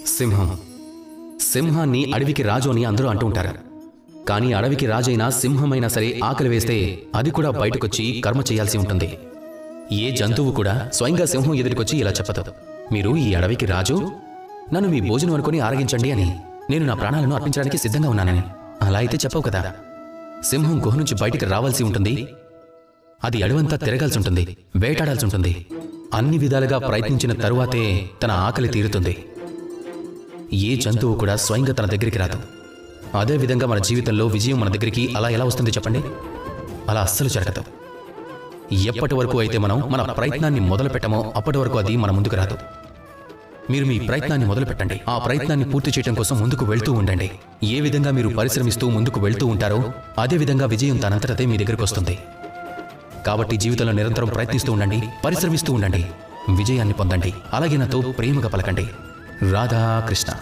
సింహం. సింహాన్ని అడవికి రాజు అని అందరూ అంటూ ఉంటారు. కానీ అడవికి రాజైనా సింహమైనా సరే ఆకలి వేస్తే అది కూడా బయటకొచ్చి కర్మ చేయాల్సి ఉంటుంది. ఏ జంతువు కూడా స్వయంగా సింహం ఎదుటికొచ్చి ఇలా చెప్పదు, మీరు ఈ అడవికి రాజు, నన్ను మీ భోజనం అనుకుని ఆరగించండి అని, నేను నా ప్రాణాలను అర్పించడానికి సిద్ధంగా ఉన్నానని. అలా అయితే చెప్పవు కదా. సింహం గుహ నుంచి బయటికి రావాల్సి ఉంటుంది, అది అడవంతా తిరగాల్సి ఉంటుంది, వేటాడాల్సి ఉంటుంది. అన్ని విధాలుగా ప్రయత్నించిన తరువాతే తన ఆకలి తీరుతుంది. ఏ జంతువు కూడా స్వయంగా తన దగ్గరికి రాదు. అదేవిధంగా మన జీవితంలో విజయం మన దగ్గరికి అలా ఎలా వస్తుంది చెప్పండి? అలా అస్సలు జరగదు. ఎప్పటి వరకు అయితే మనం మన ప్రయత్నాన్ని మొదలు పెట్టమో అప్పటి వరకు అది మన ముందుకు రాదు. మీరు మీ ప్రయత్నాన్ని మొదలు పెట్టండి. ఆ ప్రయత్నాన్ని పూర్తి చేయడం కోసం ముందుకు వెళ్తూ ఉండండి. ఏ విధంగా మీరు పరిశ్రమిస్తూ ముందుకు వెళ్తూ ఉంటారో అదే విధంగా విజయం తనంతటదే మీ దగ్గరికి వస్తుంది. కాబట్టి జీవితంలో నిరంతరం ప్రయత్నిస్తూ ఉండండి, పరిశ్రమిస్తూ ఉండండి, విజయాన్ని పొందండి. అలాగే నాతో ప్రేమగా పలకండి. రాధాకృష్ణ.